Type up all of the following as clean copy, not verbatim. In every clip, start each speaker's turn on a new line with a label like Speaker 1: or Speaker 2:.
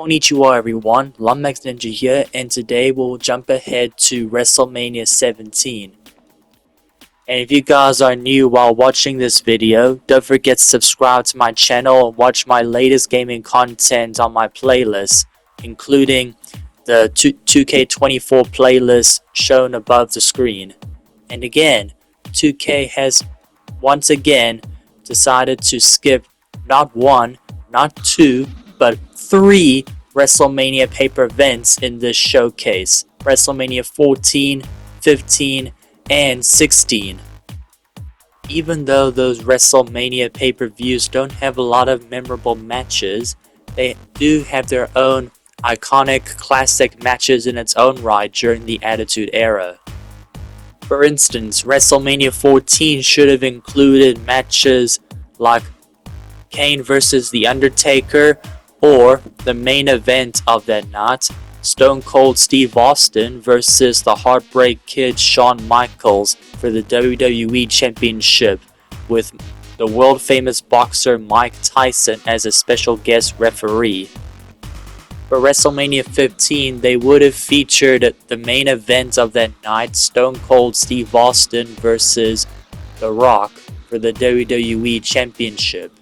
Speaker 1: Konnichiwa everyone, LombaxNinja here, and today we'll jump ahead to WrestleMania 17. And if you guys are new while watching this video, don't forget to subscribe to my channel and watch my latest gaming content on my playlist, including the 2K24 playlist shown above the screen. And again, 2K has once again decided to skip not one, not two, but 3 WrestleMania pay-per events in this showcase: WrestleMania 14, 15, and 16. Even though those WrestleMania pay-per-views don't have a lot of memorable matches, they do have their own iconic classic matches in its own right during the Attitude Era. For instance, WrestleMania 14 should have included matches like Kane vs. The Undertaker, or the main event of that night, Stone Cold Steve Austin versus the Heartbreak Kid Shawn Michaels for the WWE Championship, with the world famous boxer Mike Tyson as a special guest referee. For WrestleMania 15, they would have featured the main event of that night, Stone Cold Steve Austin versus The Rock for the WWE Championship.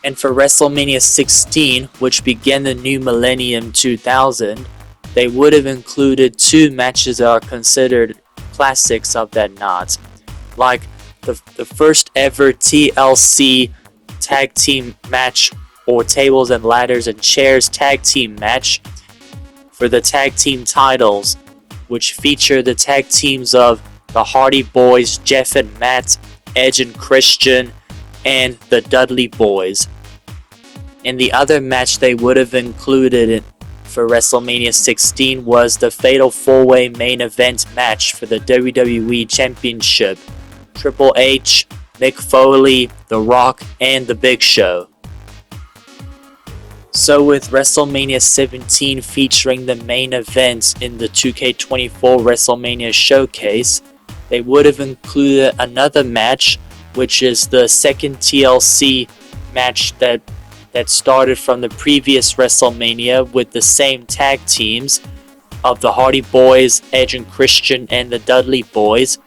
Speaker 1: And for WrestleMania 16, which began the new millennium 2000, they would have included 2 matches that are considered classics of that night, like the first ever TLC tag team match, or tables and ladders and chairs tag team match for the tag team titles, which featured the tag teams of the Hardy Boys, Jeff and Matt, Edge and Christian, and the Dudley Boys. And the other match they would have included for WrestleMania 16 was the Fatal 4-Way main event match for the WWE Championship: Triple H, Mick Foley, The Rock, and The Big Show. So with WrestleMania 17 featuring the main event in the 2K24 WrestleMania Showcase, they would have included another match, which is the second TLC match that started from the previous WrestleMania with the same tag teams of the Hardy Boys, Edge and Christian, and the Dudley Boys,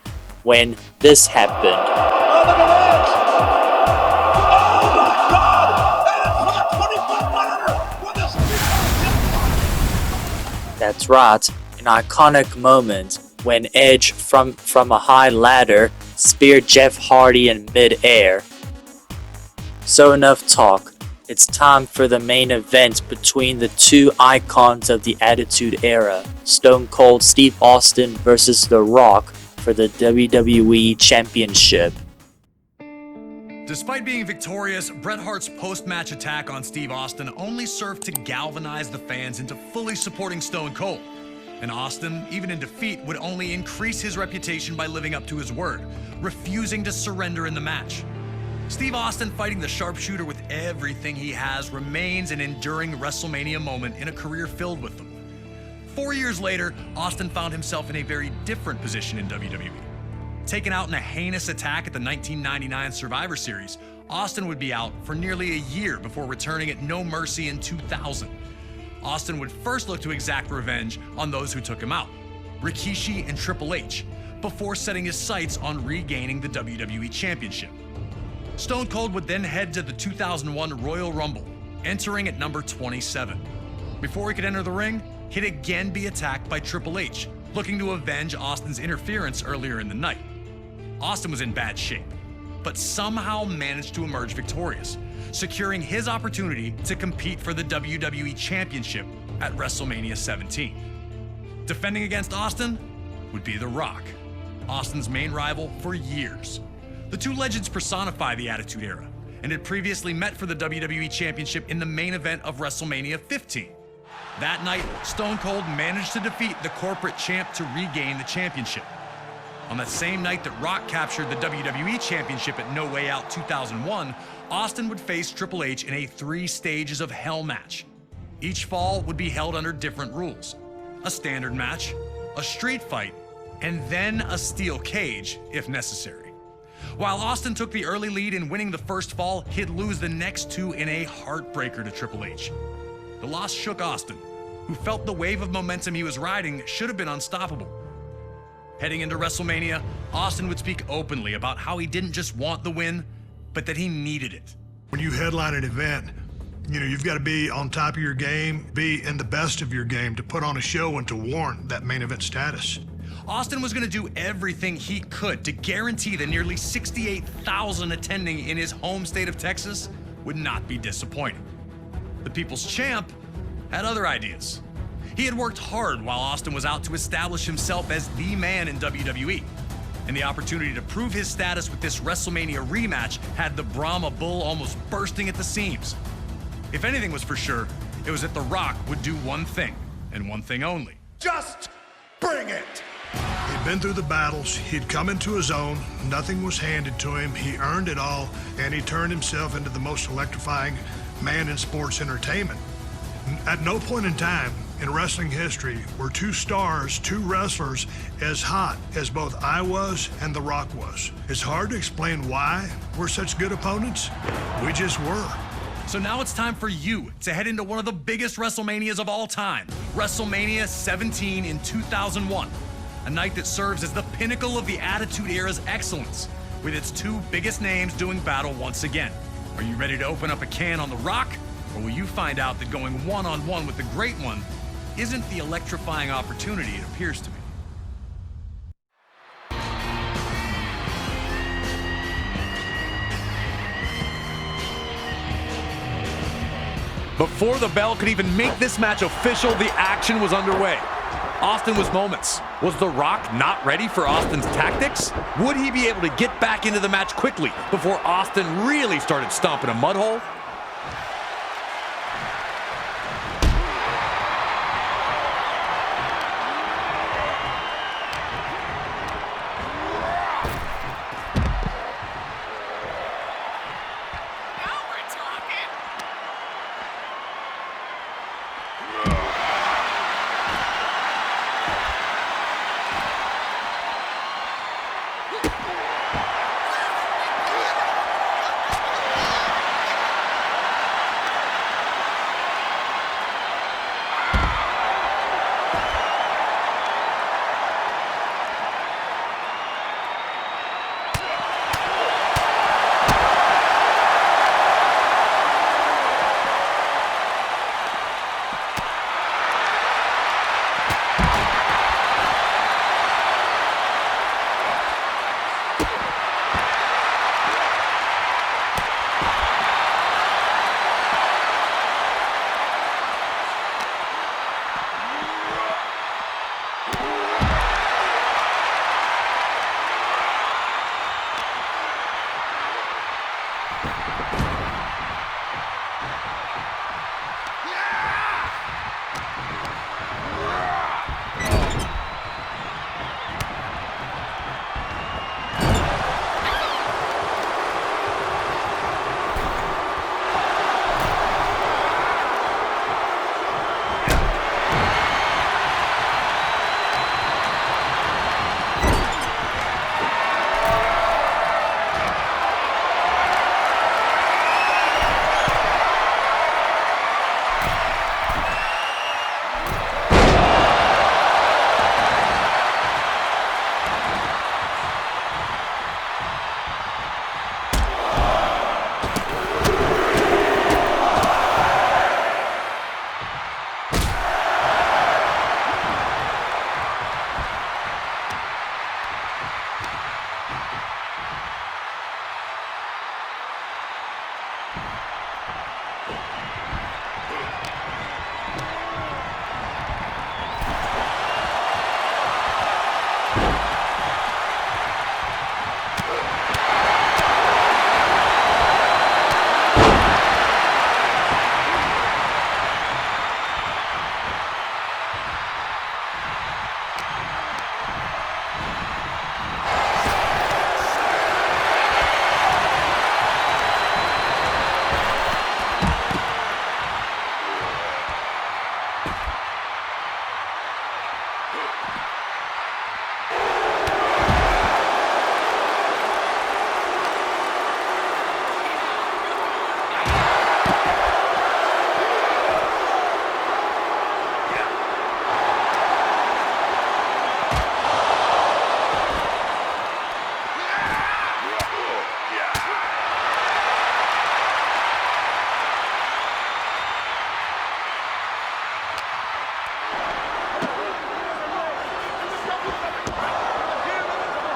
Speaker 1: when this happened. That's right, an iconic moment when Edge from a high ladder speared Jeff Hardy in mid-air. So enough talk. It's time for the main event between the 2 icons of the Attitude Era, Stone Cold Steve Austin versus The Rock for the WWE Championship.
Speaker 2: Despite being victorious, Bret Hart's post-match attack on Steve Austin only served to galvanize the fans into fully supporting Stone Cold. And Austin, even in defeat, would only increase his reputation by living up to his word, refusing to surrender in the match. Steve Austin, fighting the sharpshooter with everything he has, remains an enduring WrestleMania moment in a career filled with them. 4 years later, Austin found himself in a very different position in WWE. Taken out in a heinous attack at the 1999 Survivor Series, Austin would be out for nearly a year before returning at No Mercy in 2000. Austin would first look to exact revenge on those who took him out, Rikishi and Triple H, before setting his sights on regaining the WWE Championship. Stone Cold would then head to the 2001 Royal Rumble, entering at number 27. Before he could enter the ring, he'd again be attacked by Triple H, looking to avenge Austin's interference earlier in the night. Austin was in bad shape, but somehow managed to emerge victorious, securing his opportunity to compete for the WWE Championship at WrestleMania 17. Defending against Austin would be The Rock, Austin's main rival for years. The 2 legends personify the Attitude Era, and had previously met for the WWE Championship in the main event of WrestleMania 15. That night, Stone Cold managed to defeat the corporate champ to regain the championship. On that same night that Rock captured the WWE Championship at No Way Out 2001, Austin would face Triple H in a 3 stages of hell match. Each fall would be held under different rules: a standard match, a street fight, and then a steel cage if necessary. While Austin took the early lead in winning the first fall, he'd lose the next 2 in a heartbreaker to Triple H. The loss shook Austin, who felt the wave of momentum he was riding should have been unstoppable. Heading into WrestleMania, Austin would speak openly about how he didn't just want the win, but that he needed it.
Speaker 3: When you headline an event, you've got to be on top of your game, be in the best of your game to put on a show and to warrant that main event status.
Speaker 2: Austin was going to do everything he could to guarantee the nearly 68,000 attending in his home state of Texas would not be disappointed. The People's Champ had other ideas. He had worked hard while Austin was out to establish himself as the man in WWE. And the opportunity to prove his status with this WrestleMania rematch had the Brahma Bull almost bursting at the seams. If anything was for sure, it was that The Rock would do one thing, and one thing only.
Speaker 3: Just bring it! He'd been through the battles, he'd come into his own, nothing was handed to him, he earned it all, and he turned himself into the most electrifying man in sports entertainment. At no point in time in wrestling history were two stars, two wrestlers, as hot as both I was and The Rock was. It's hard to explain why we're such good opponents. We just were.
Speaker 2: So now it's time for you to head into one of the biggest WrestleManias of all time, WrestleMania 17 in 2001. A night that serves as the pinnacle of the Attitude Era's excellence, with its two biggest names doing battle once again. Are you ready to open up a can on The Rock? Or will you find out that going one-on-one with the Great One isn't the electrifying opportunity it appears to be? Before the bell could even make this match official, the action was underway. Austin was moments. Was The Rock not ready for Austin's tactics? Would he be able to get back into the match quickly before Austin really started stomping a mud hole?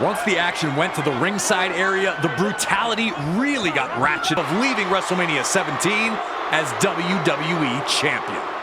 Speaker 2: Once the action went to the ringside area, the brutality really got ratchet of leaving WrestleMania 17 as WWE Champion.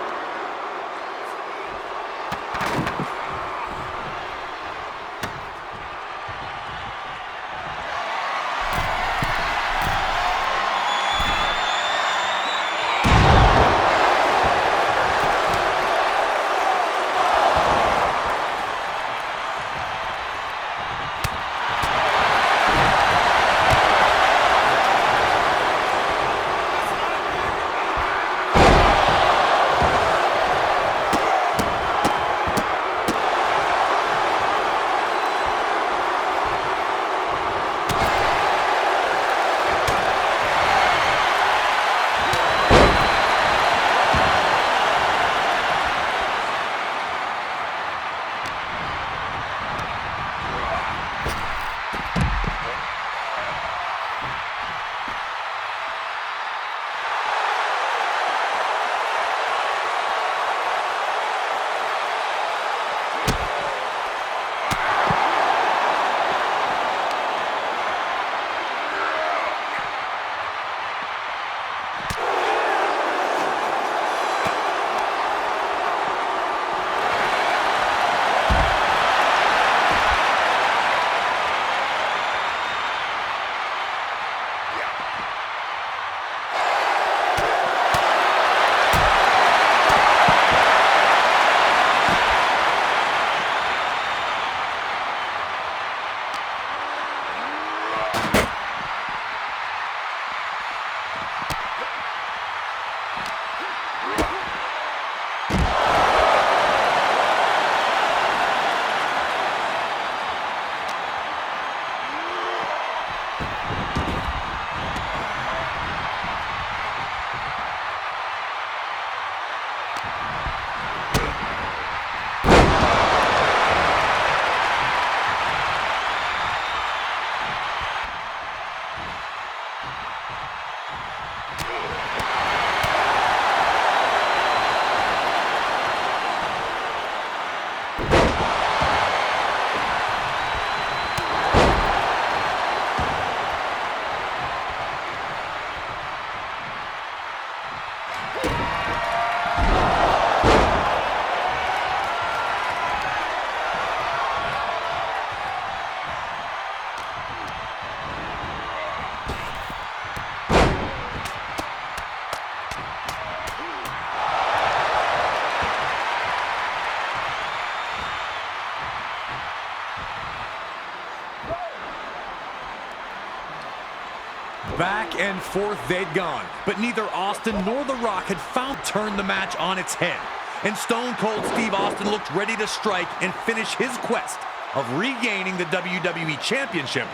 Speaker 2: Back and forth they'd gone, but neither Austin nor The Rock had found turn the match on its head. And Stone Cold Steve Austin looked ready to strike and finish his quest of regaining the WWE Championship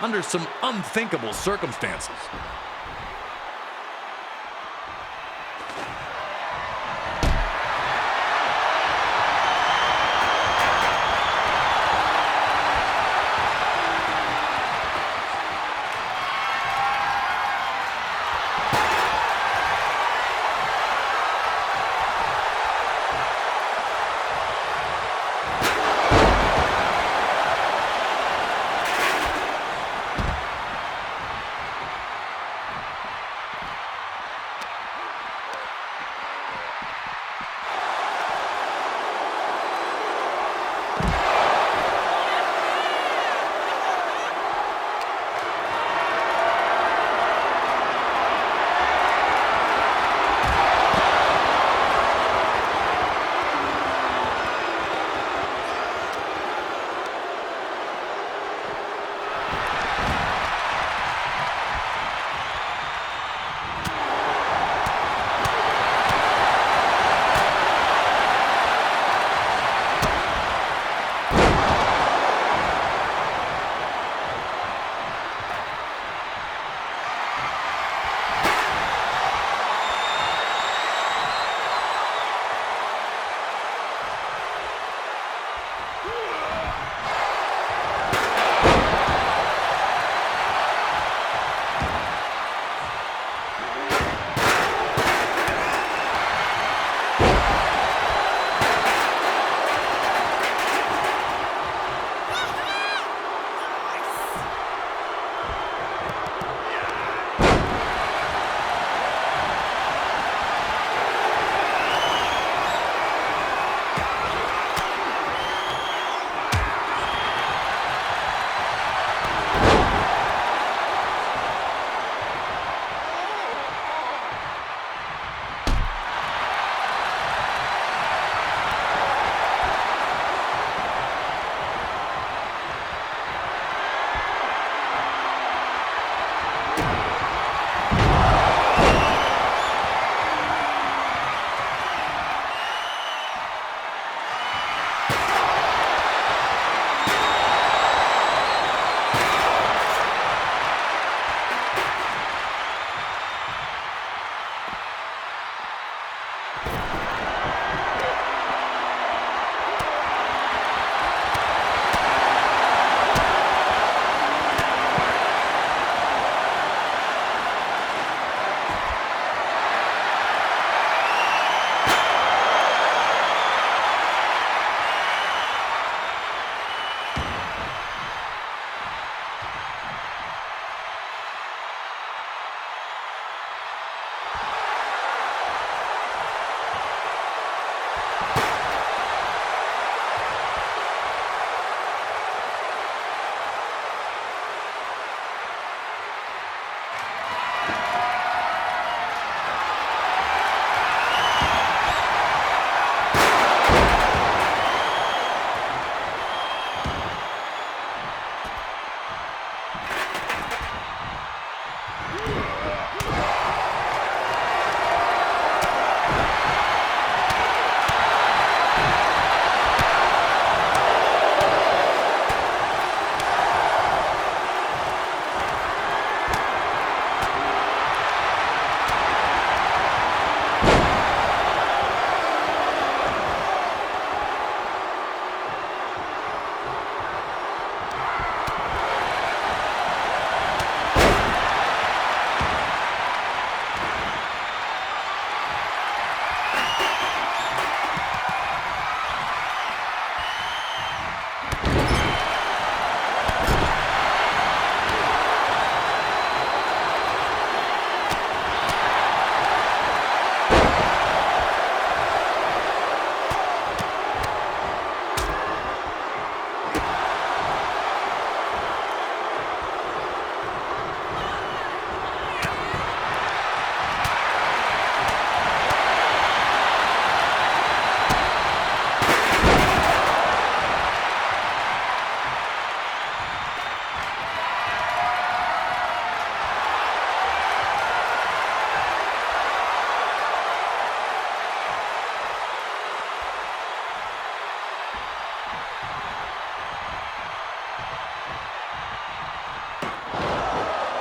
Speaker 2: under some unthinkable circumstances.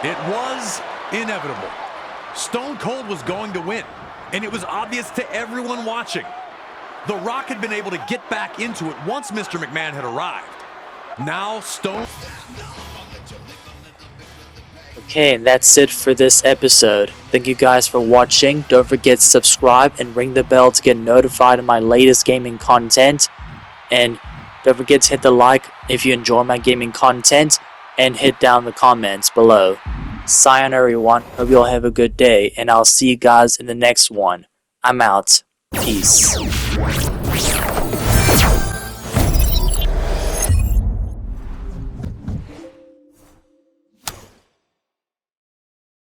Speaker 2: It was inevitable. Stone Cold was going to win, and it was obvious to everyone watching. The Rock had been able to get back into it once Mr. McMahon had arrived. Now Stone...
Speaker 1: Okay, and that's it for this episode. Thank you guys for watching. Don't forget to subscribe and ring the bell to get notified of my latest gaming content. And don't forget to hit the like if you enjoy my gaming content, and hit down the comments below. Sayonara everyone, hope you all have a good day, and I'll see you guys in the next one. I'm out. Peace.